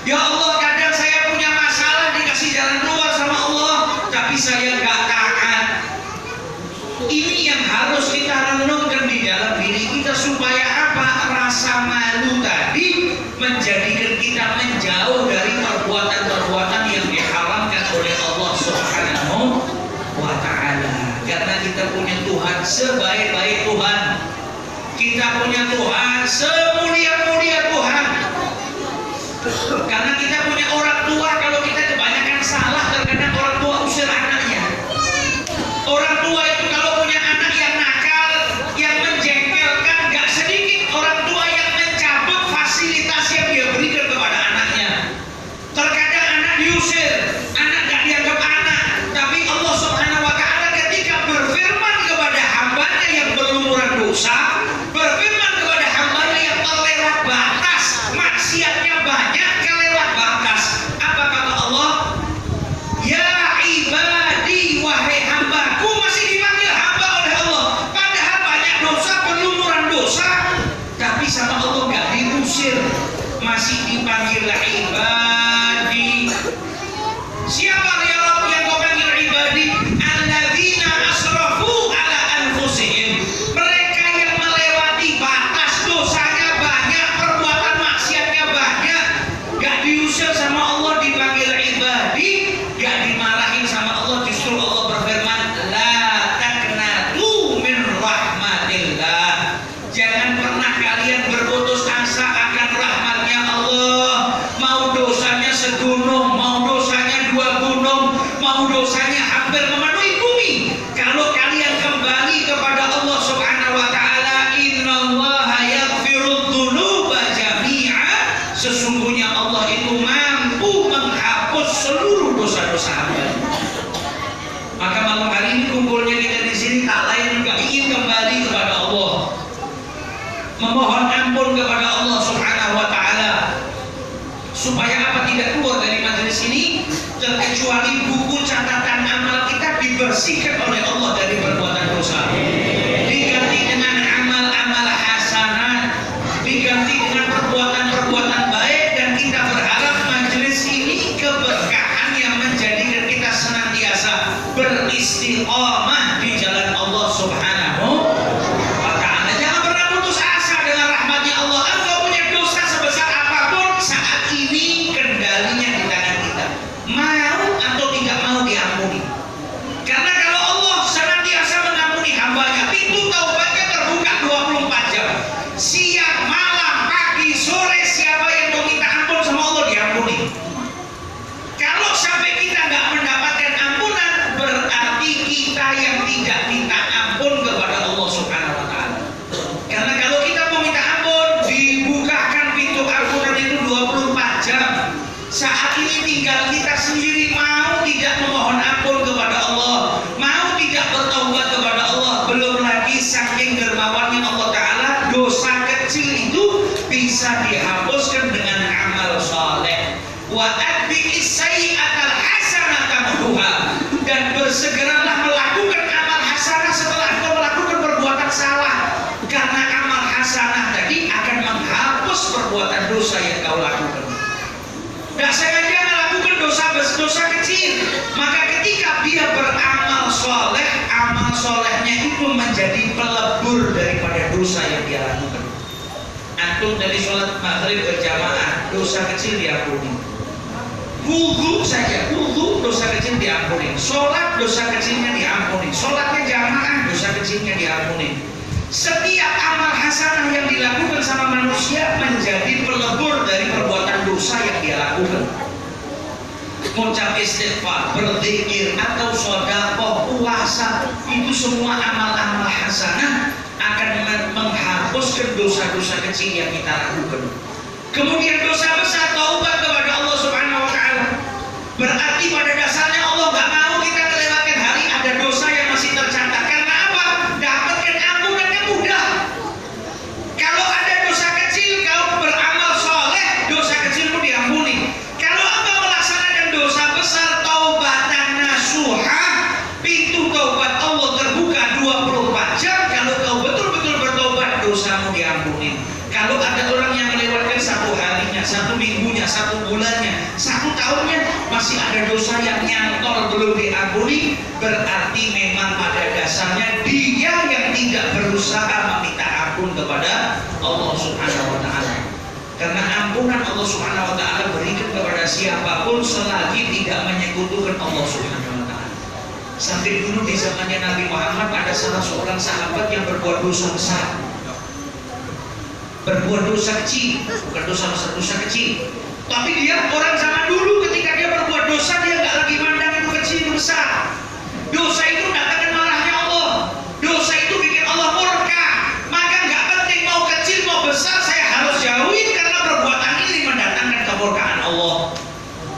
Ya Allah, kadang saya punya masalah, dikasih jalan keluar sama Allah, tapi saya nggak taat. Ini yang harus kita renungkan di dalam diri kita, supaya apa? Rasa malu tadi menjadikan kita menjauh dari perbuatan-perbuatan yang diharamkan oleh Allah Subhanahu wa ta'ala. Karena kita punya Tuhan sebaik-baik Tuhan, kita punya Tuhan semulia-mulia Tuhan. Karena kita punya orang tua, kalau kita kebanyakan salah, terkadang orang tua usir anaknya. Orang tua itu kalau punya anak yang nakal, yang menjengkelkan, gak sedikit orang tua yang mencabut fasilitas yang dia berikan kepada anaknya. Terkadang anak diusir, anak gak dianggap anak. Tapi Allah Subhanahu wa ta'ala ketika berfirman kepada hambanya yang berlumuran dosa, berfirman kepada hambanya yang terlewat batas, maksiatnya banyak, kelewat batas. Apa kata Allah? Ya ibadi, wahai hambaku, masih dipanggil hamba oleh Allah. Padahal banyak dosa, berlumuran dosa, tapi sama Allah gak diusir, masih dipanggil ibadi. Siapa yang kau panggil ibadi? Alladzina asrafu ala anfusihim. Mereka yang melewati batas, dosanya banyak, perbuatan maksiatnya banyak, gak diusir sama Allah, dipanggil ibadi, gak dimarahin sama Allah. Justru Allah berfirman, la taqnatu min rahmatillah. Jangan pernah kalian berputus asa akan rahmatnya Allah. Mau dosanya segunung, mau dosanya 2 gunung, mau dosanya hampir memenuhi bumi, kalau kalian kembali kepada Allah Subhanahu wa ta'ala, innallaha yaghfirudz dzunuba jami'a, sesungguhnya Allah itu mampu menghapus seluruh dosa-dosa hamba. Maka malam hari ini kumpulnya kita di sini tak lain juga ingin kembali kepada Allah, memohon ampun kepada Allah Subhanahu wa ta'ala, supaya apa? Tidak keluar dari majelis ini terkecuali buku catatan amal kita dibersihkan oleh Allah dari perbuatan dosa, diganti dengan amal-amal hasanat, diganti dengan perbuatan-perbuatan baik. Dan kita berharap majelis ini keberkahan yang menjadikan kita senantiasa beristiqomah di jalan Allah Subhanahu wa ta'ala. Jangan pernah putus asa dengan rahmatnya Allah. Engkau punya dosa sebesar apapun, saat ini kendalinya di tangan kita, mau atau tidak mau diampuni. Karena kalau Allah senantiasa mengampuni hambanya, pintu taubatnya terbuka 24 jam, siang, malam, pagi, sore, siapa yang mau minta ampun sama Allah diampuni. Kalau sampai kita nggak mendapatkan ampunan, berarti kita yang tidak minta ampun kepada Allah Subhanahu wa ta'ala. Karena kalau kita mau minta ampun, dibukakan pintu ampunan itu 24 jam. Saat ini tinggal kita sendiri mau tidak memohon ampun kepada Allah, mau tidak bertaubat kepada Allah. Belum lagi saking dermawannya Allah Ta'ala, dosa kecil itu bisa dihapuskan dengan amal saleh. Wa atbi'is sayyi'atal hasanata tamhuha, dan bersegeralah melakukan amal hasanah setelah engkau melakukan perbuatan salah, karena amal hasanah tadi akan menghapus perbuatan dosa yang kau lakukan. Tidak sengaja melakukan dosa kecil, maka ketika dia beramal soleh, amal solehnya itu menjadi pelebur daripada dosa yang dia lakukan. Antum dari sholat maghrib berjamaah, dosa kecil diampuni. Wudu saja, wudu dosa kecil diampuni. Sholat dosa kecilnya diampuni. Sholatnya jamaah, dosa kecilnya diampuni. Setiap amal hasanah yang dilakukan sama manusia menjadi pelebur dari perbuatan dosa yang dia lakukan. Mengucap istighfar, berzikir, atau sedekah, puasa, itu semua amal-amal hasanah akan menghapuskan dosa-dosa kecil yang kita lakukan. Kemudian dosa besar, taubat kepada Allah Subhanahu wa ta'ala. Berarti pada dasarnya Allah gak mau kita melewatkan hari ada dosa yang masih tercatat. Karena apa? Dapatkan ampunannya mudah. Kalau ada dosa kecil, kau beramal soleh, dosa kecilmu diampuni. Kalau engkau melaksanakan dosa besar, taubatan nasuha, pintu taubat Allah terbuka 24 jam. Kalau kau betul-betul bertobat, dosamu diampuni. Kalau ada orang yang melewatkan 1 hari, harinya, 1 minggunya, 1 bulannya, 1 tahunnya masih ada dosa yang nyantol belum diampuni, berarti memang pada dasarnya dia yang tidak berusaha meminta ampun kepada Allah Subhanahu wa Ta'ala. Karena ampunan Allah Subhanahu wa Ta'ala berikan kepada siapapun selagi tidak menyekutukan Allah Subhanahu wa Ta'ala. Sampai dulu di zamannya Nabi Muhammad ada salah seorang sahabat yang berbuat dosa besar, berbuat dosa kecil, bukan dosa kecil, tapi dia orang zaman dulu ketika dia berbuat dosa dia nggak lagi mandang itu kecil itu besar. Dosa itu datangkan marahnya Allah, dosa itu bikin Allah murka, maka nggak penting mau kecil mau besar saya harus jauhin karena perbuatan ini mendatangkan kemurkaan Allah.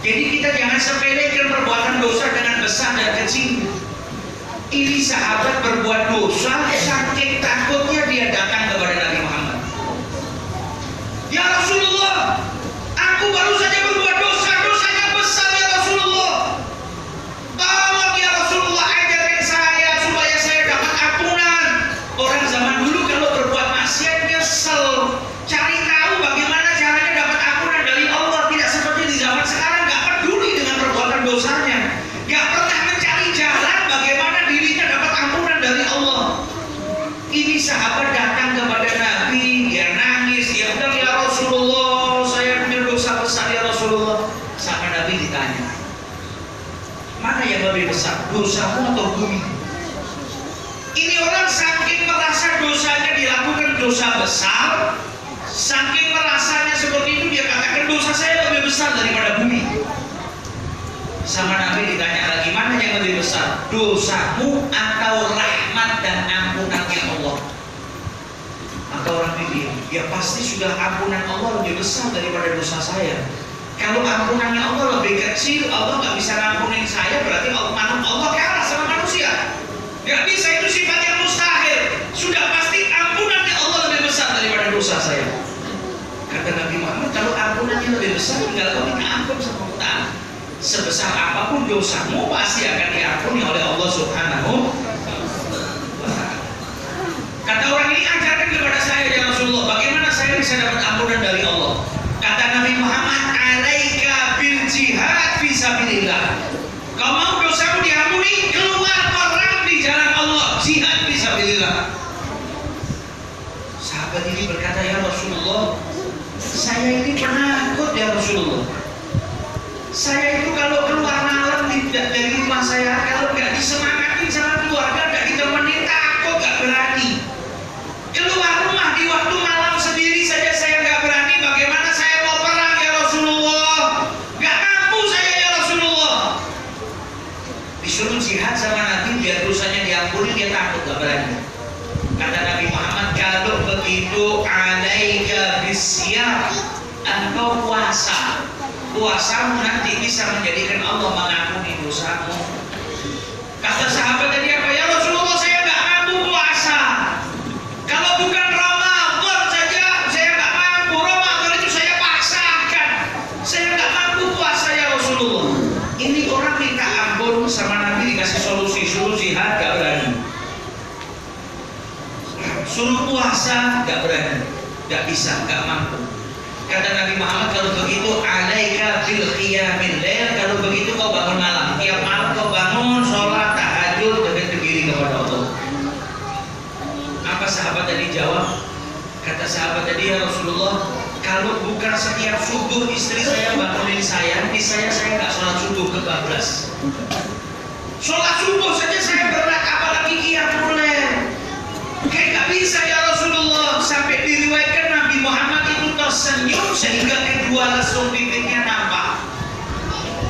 Jadi kita jangan sepelekan perbuatan dosa dengan besar dan kecil. Ini sahabat berbuat dosa saking takutnya dia datang kepada Nabi Muhammad. Ya Rasulullah, aku baru saja berbuat dosa, dosanya besar ya Rasulullah. Tolong ya Rasulullah ajarin saya supaya saya dapat ampunan. Orang zaman dulu kalau berbuat maksiat nyesel, cari tahu bagaimana caranya dapat ampunan dari Allah. Tidak seperti di zaman sekarang, nggak peduli dengan perbuatan dosanya, nggak pernah mencari jalan bagaimana dirinya dapat ampunan dari Allah. Ini sahabat datang kepada Nabi, dia nangis, dia bilang ya Rasulullah, saya punya dosa besar ya Rasulullah. Sama Nabi ditanya, mana yang lebih besar, dosamu atau bumi? Ini orang saking merasa dosanya dilakukan dosa besar, saking merasanya seperti itu dia katakan dosa saya lebih besar daripada bumi. Sama Nabi ditanya lagi, mana yang lebih besar, dosamu atau rahmat dan ampunannya Allah? Maka orang ini, ya pasti sudah ampunan Allah lebih besar daripada dosa saya. Kalau ampunannya Allah lebih kecil, Allah nggak bisa ngampunin saya, berarti Allah kalah sama manusia. Nggak bisa, itu sifat yang mustahil. Sudah pasti ampunannya Allah lebih besar daripada dosa saya. Kata Nabi Muhammad, kalau ampunannya lebih besar, tinggal kau minta ampun sama Allah. Sebesar apapun dosamu pasti akan diampuni oleh Allah Subhanahu wa Ta'ala. Kata orang ini, ajarkan kepada saya ya Rasulullah, bagaimana saya bisa dapat ampunan dari Allah? Kata Nabi Muhammad, alaika bil jihad fi sabilillah. Kau mau dosamu diampuni, keluar perang di jalan Allah, jihad fi sabilillah. Sahabat ini berkata, ya Rasulullah, saya ini penakut ya Rasulullah. Saya itu kalau keluar malam dari rumah saya, kalau nggak disemangatin sama keluarga, nggak ditemenin, takut, nggak berani. Keluar rumah di waktu malam sendiri saja saya nggak berani. Bagaimana saya mau perang ya Rasulullah? Nggak mampu saya ya Rasulullah. Disuruh jihad sama Nabi biar dosanya diampuni, dia takut, nggak berani. Kata Nabi Muhammad, kalau begitu alaika bisyam, engkau puasa. Puasamu nanti bisa menjadikan Allah mengampuni dosamu. Kata sahabat tadi apa? Ya Rasulullah, saya nggak mampu puasa. Kalau bukan Ramadan saja, saya nggak mampu. Ramadan itu saya paksakan. Saya nggak mampu puasa ya Rasulullah. Ini orang minta ampun sama Nabi, dikasih solusi, suruh jihad nggak berani, suruh puasa nggak berani, nggak bisa, nggak mampu. Kata Nabi Muhammad, kalau begitu alaika bil qiyamil lail, kalau begitu kau bangun malam, tiap malam kau bangun sholat tahajud dengan berdiri kepada Allah. Apa sahabat tadi jawab? Kata sahabat tadi, ya Rasulullah, kalau bukan setiap subuh istri saya bangunin saya, di saya nggak sholat subuh kebablas. Sholat subuh saja saya berat, apalagi qiyamul lail. Kayak nggak bisa ya Rasulullah. Sampai diriwayatkan Nabi Muhammad itu tersenyum sehingga kedua lesung bibirnya nampak.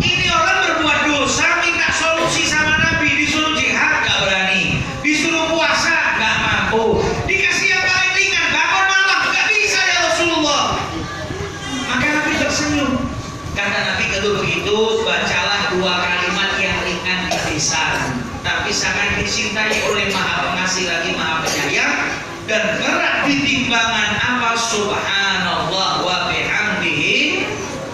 Ini orang berbuat dosa, minta solusi sama Nabi, disuruh jihad nggak berani, disuruh puasa nggak mampu, dikasih yang paling ringan bangun malam nggak bisa ya Rasulullah. Maka Nabi tersenyum. Kata Nabi, kalau begitu bacalah 2 kalimat yang ringan di lisan, tapi sangat dicintai oleh Maha Pengasih lagi Maha Penyayang, dan berat di timbangan apa? Subhanallah wa bihamdihi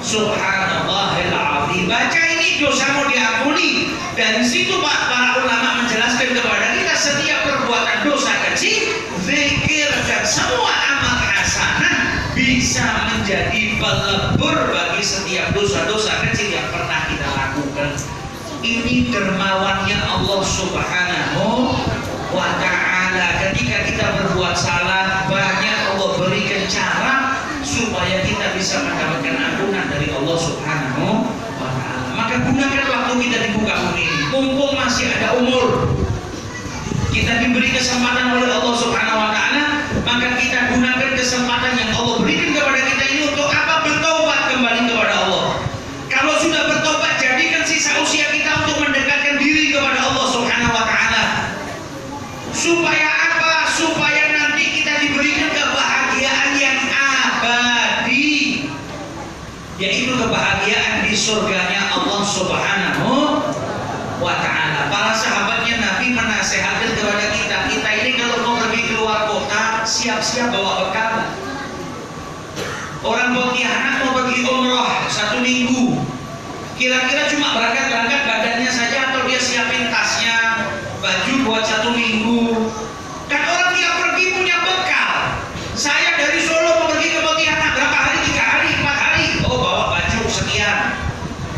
subhanallahil azim. Baca ini dosamu diampuni. Dan situ para ulama menjelaskan kepada kita, setiap perbuatan dosa kecil, zikir dan semua amal hasanah bisa menjadi menjadi pelebur bagi setiap dosa-dosa kecil yang pernah kita lakukan. Ini dermawannya Allah Subhanahu wa ta'ala. Ketika kita berbuat salah, banyak Allah berikan cara supaya kita bisa mendapatkan ampunan dari Allah Subhanahu wa ta'ala. Maka gunakan waktu kita di muka bumi ini, mumpung masih ada umur, kita diberi kesempatan oleh Allah Subhanahu wa ta'ala, maka kita gunakan kesempatan yang Allah berikan kepada kita ini untuk apa? Bertobat kembali kepada Allah. Kalau sudah bertobat, jadikan sisa usia kita untuk mendekatkan diri kepada Allah Subhanahu wa ta'ala. Supaya apa? Supaya nanti kita diberikan kebahagiaan yang abadi, yaitu kebahagiaan di surganya Allah Subhanahu wa ta'ala. Para sahabatnya Nabi menasihatkan kepada kita ini kalau mau pergi keluar kota, siap-siap bawa bekal. Orang Pontianak mau pergi umroh 1 minggu, kira-kira cuma berangkat badannya saja atau dia siapin tasnya, baju buat 1 minggu. Kan orang yang pergi punya bekal. Saya dari Solo mau pergi ke Pontianak, berapa hari? 3 hari, 4 hari. Oh, bawa baju sekian,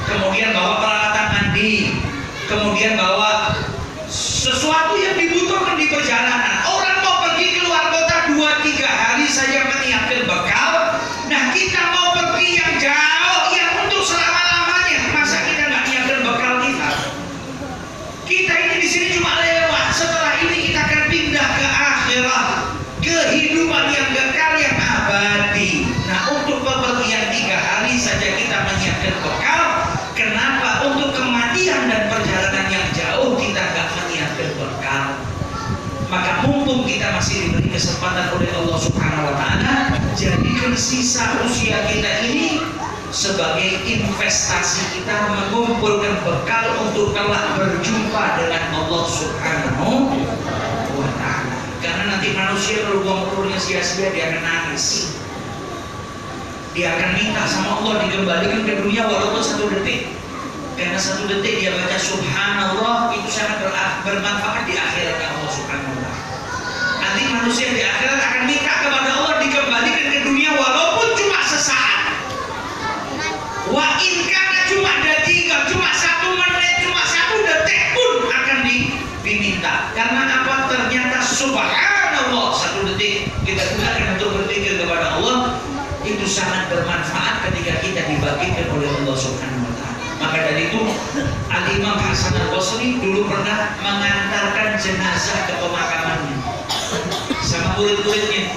kemudian bawa peralatan mandi, kemudian bawa sesuatu yang dibutuhkan di perjalanan. Orang mau pergi keluar kota 2-3 hari saja menyiapkan bekal. Nah, kita mau pergi yang jauh, yang untuk selama-lamanya, masa kita nggak nyiapkan bekal kita? Kita ini di sini cuma lewat. Setelah ini kita akan pindah ke akhirat, kehidupan yang kekal yang abadi. Nah, untuk bepergian 3 hari saja kita menyiapkan bekal. Kenapa? Untuk kematian dan perjalanan yang jauh kita nggak menyiapkan bekal. Maka mumpung kita masih diberi kesempatan oleh Allah Subhanahu wa ta'ala, jadikan sisa usia kita ini sebagai investasi kita mengumpulkan bekal untuk kelak berjumpa dengan Allah Subhanahu wa ta'ala. Karena nanti manusia kalau buang umurnya sia-sia, dia akan nangis. Dia akan minta sama Allah dikembalikan ke dunia walaupun 1 detik. Karena 1 detik dia baca subhanallah, itu sangat bermanfaat di akhirat Allah Subhanahu wa ta'ala. Nanti manusia di akhirat akan minta kepada Allah dikembalikan ke dunia walaupun cuma sesaat. Wa in kana cuma detik, cuma 1 menit, cuma 1 detik pun akan diminta. Karena apa? Ternyata subhanallah 1 detik kita gunakan untuk berzikir kepada Allah, itu sangat bermanfaat ketika kita dibagikan oleh Allah Subhanahu wa ta'ala. Maka dari itu Al-Imam Hasan Al-Basri dulu pernah mengantarkan jenazah ke pemakamannya sama murid-muridnya.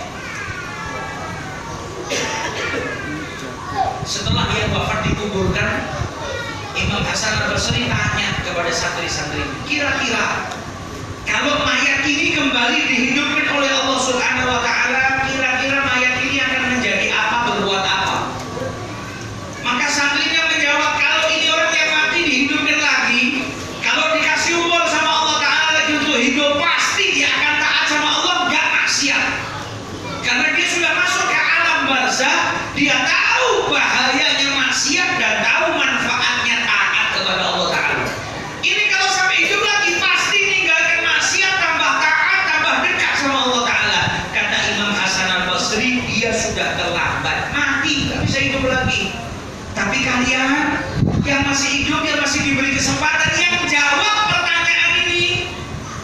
Setelah dia wafat dikuburkan, Imam Hasan Al-Basri tanya kepada santri-santri, kira-kira kalau mayat ini kembali dihidupkan oleh Allah Subhanahu wa ta'ala, kira-kira mayat ini akan menjadi apa, berbuat apa? Maka santrinya menjawab, kalau ini orang yang mati dihidupkan lagi, kalau dikasih umur sama Allah ta'ala lagi untuk hidup, pasti dia akan taat sama Allah, gak maksiat. Karena dia sudah masuk ke alam barzah, dia tahu bahayanya maksiat dan tahu manfaatnya taat kepada Allah ta'ala. Ini kalau sampai hidup lagi, pasti ninggalkan maksiat, tambah taat, tambah dekat sama Allah ta'ala. Kata Imam Hasan Al-Basri, dia sudah terlambat, mati, gak bisa hidup lagi. Tapi kalian yang masih hidup, yang masih diberi kesempatan, yang jawab pertanyaan ini,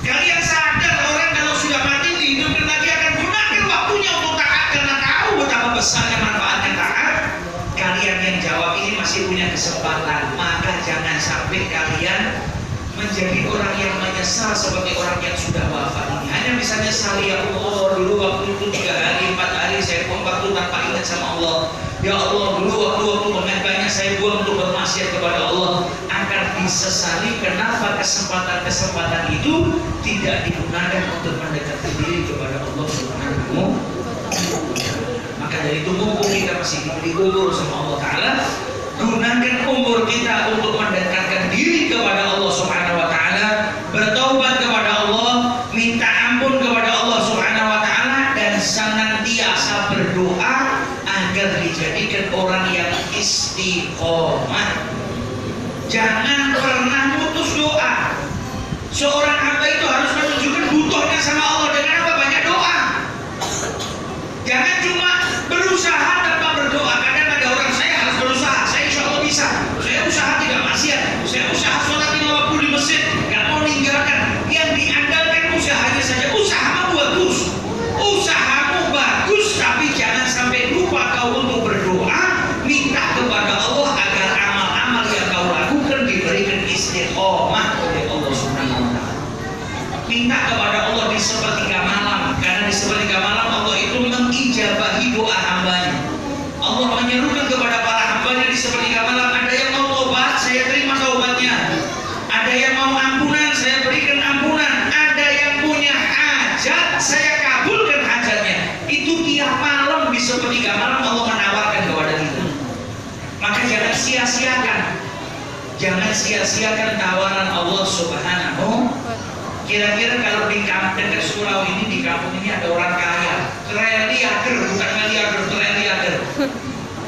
kalian sadar orang kalau sudah mati dihidupkan lagi akan gunakan waktunya untuk taat karena tahu betapa besarnya manfaatnya taat. Kalian yang jawab ini masih punya kesempatan, maka jangan sampai kalian menjadi orang yang menyesal sebagai orang yang sudah wafat ini. Hanya bisa nyesal, ya Allah dulu waktu itu 3 hari 4 hari saya buang waktu tanpa ingat sama Allah. Ya Allah dulu waktu banyak saya buang untuk bermaksiat kepada Allah. Akan disesali kenapa kesempatan-kesempatan itu tidak digunakan untuk mendekatkan diri kepada Allah Subhanahu wa ta'ala. Maka dari itu mumpung kita masih diberi umur sama Allah ta'ala, gunakan umur kita untuk mendekatkan diri kepada Allah Subhanahu wa ta'ala, bertaubat kepada Allah, minta ampun kepada Allah Subhanahu wa ta'ala, dan senantiasa berdoa agar dijadikan orang yang istiqomah. Jangan pernah putus doa. Seorang hamba itu harus menunjukkan butuhnya sama Allah dengan apa? Banyak doa. Jangan cuma berusaha tanpa berdoa. sia-siakan. Jangan sia-siakan tawaran Allah Subhanahu. Kira-kira kalau di kampung dekat surau ini, di kampung ini ada orang kaya, triliarder, bukan miliarder, triliarder.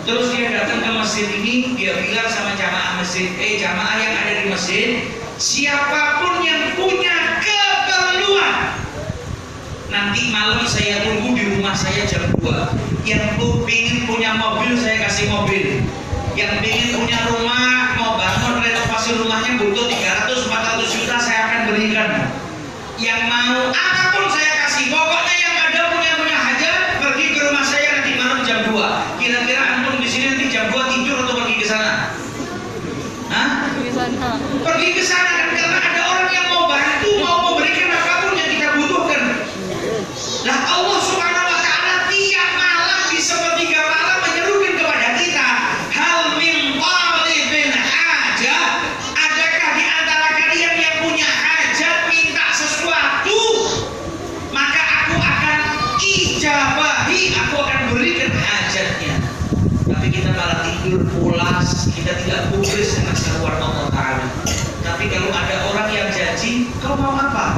Terus dia datang ke masjid ini, dia bilang sama jamaah masjid, jamaah yang ada di masjid, siapapun yang punya keperluan, nanti malam saya tunggu di rumah saya jam 2. Yang ingin punya mobil saya kasih mobil. Yang ingin punya rumah, mau bangun renovasi rumahnya butuh 300-400 juta, saya akan berikan. Yang mau apapun saya kasih. Pokoknya yang ada punya hajat, pergi ke rumah saya nanti malam jam 2. Kira-kira antum di sini nanti jam 2 tidur atau pergi ke sana? Hah? Pergi ke sana kan, karena ada orang yang mau bantu, mau memberikan apapun yang kita butuhkan. Lah Allah Subhanahu wa taala tiap malam di sepertiga malam menyerukan kepada kita, hal min talibin hajat, adakah di antara kalian yang punya hajat minta sesuatu, maka aku akan ijabahi, aku akan berikan hajatnya. Tapi kita malah tidur pulas, kita tidak publis dengan seruan Allah Ta'ala. Tapi kalau ada orang yang janji, kau mau apa?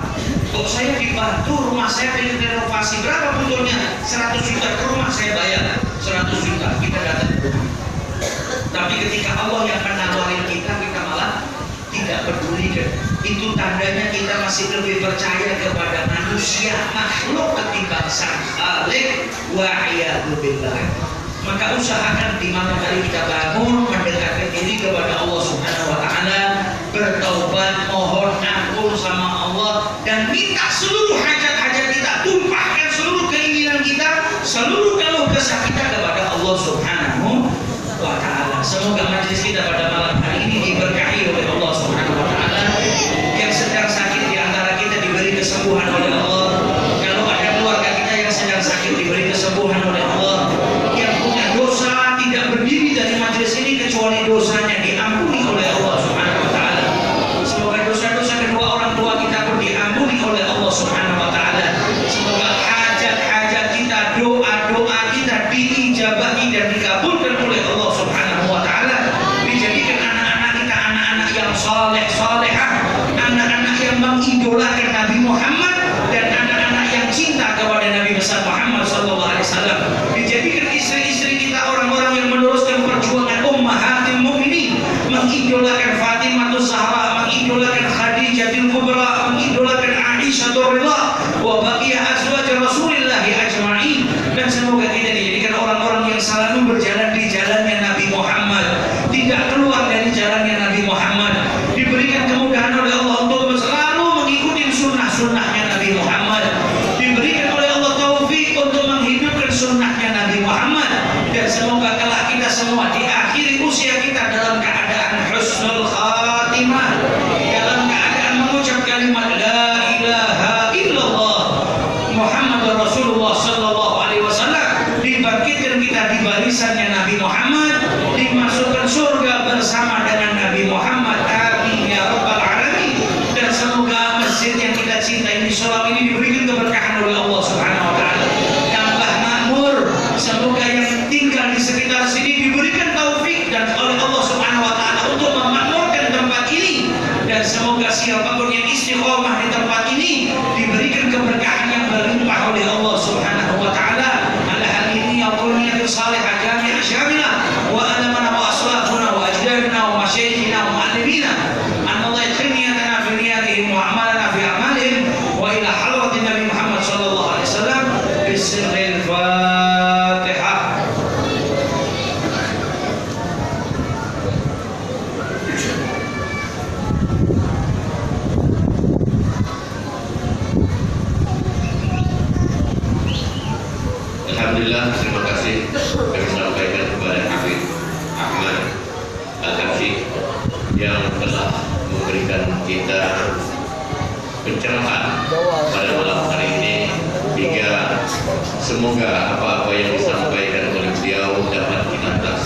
Kok saya dibantu, rumah saya pengen renovasi, berapa butuhnya? 100 juta, ke rumah saya bayar 100 juta, kita datang ke rumah. Tapi ketika Allah yang menawarin kita, kita malah tidak pedulikan. Itu tandanya kita masih lebih percaya kepada manusia, makhluk ketimbang sang Khalik wa'iyadu billah. Maka usahakan di malam hari kita bangun, mendekatkan diri kepada Allah Subhanahu wa taala, bertaubat, mohon ampun sama Allah, dan minta seluruh hajat-hajat kita, tumpahkan seluruh keinginan kita, seluruh keluh kesah kita kepada Allah Subhanahu wa taala. Semoga majelis kita pada malam hari ini diberkahi oleh Allah Subhanahu wa taala. Yang sedang sakit di antara kita diberi kesembuhan oleh Allah. Kalau ada keluarga kita yang sedang sakit diberi kesembuhan oleh Allah. Dosa tidak berdiri dari majelis ini kecuali dosanya diampuni oleh Allah Subhanahu wa taala. Semoga dosa-dosa kedua orang tua kita pun diampuni oleh Allah Subhanahu wa taala. Semoga hajat-hajat kita, doa-doa kita diijabahi dan dikabulkan oleh Allah Subhanahu wa taala. Dijadikan anak-anak kita anak-anak yang saleh salehah, anak-anak yang mengidolakan Nabi Muhammad, dan anak-anak yang cinta kepada Nabi besar Muhammad sallallahu alaihi wasallam. Dijadikan istri-istri kita orang-orang yang meneruskan perjuangan ummahatil mukminin, mengidolakan Fatimah Zahra, mengidolakan Khadijatul Kubra, mengidolakan Aisyah Ridha wa baqiyah azwaj Rasulillah ajma'in. Dan semoga kita dijadikan orang-orang yang selalu berjalan di jalannya Nabi Muhammad, tidak keluar dari jalannya Nabi Muhammad, diberikan kemudahan oleh Allah untuk selalu mengikuti sunnah-sunnahnya Nabi Muhammad, diberikan oleh Allah taufik untuk menghidupkan sunnahnya Nabi Muhammad. Dan semoga kelak kita semua di akhir usia kita dalam keadaan husnul khatimah, dalam keadaan mengucap kalimat la ilaha illallah Muhammadur Rasulullah sallallahu alaihi wasallam, dibangkitkan kita di barisannya Nabi Muhammad, dimasukkan surga bersama dengan Nabi Muhammad. Amin ya rabbal alamin. Dan semoga masjid yang kita cintai ini, surau ini, diberikan keberkahan oleh Allah Subhanahu wa taala. Tambah makmur, semoga yang tinggal di sekitar sini diberikan taufik dan oleh Allah Subhanahu wa taala untuk memakmurkan tempat ini. Dan semoga siapapun yang istiqomah di tempat ini diberikan keberkahan yang berlimpah oleh Allah Subhanahu wa taala. Ala hal ini yaqulu niyatul salihah jami'ah syamilah wa alamana wa aslafuna wa ajdadna wa masyayikhina wa mu'allimina an Allah yakhniyatana fi niyatihim wa amalana fi amalihim wa ila hadratin Nabi Muhammad sallallahu alaihi wasallam bisirril Fatihah. Alhamdulillah, terima kasih kami sampaikan kepada Habib Ahmad Al-Hafiq yang telah memberikan kita pencerahan pada malam hari ini, hingga semoga apa-apa yang disampaikan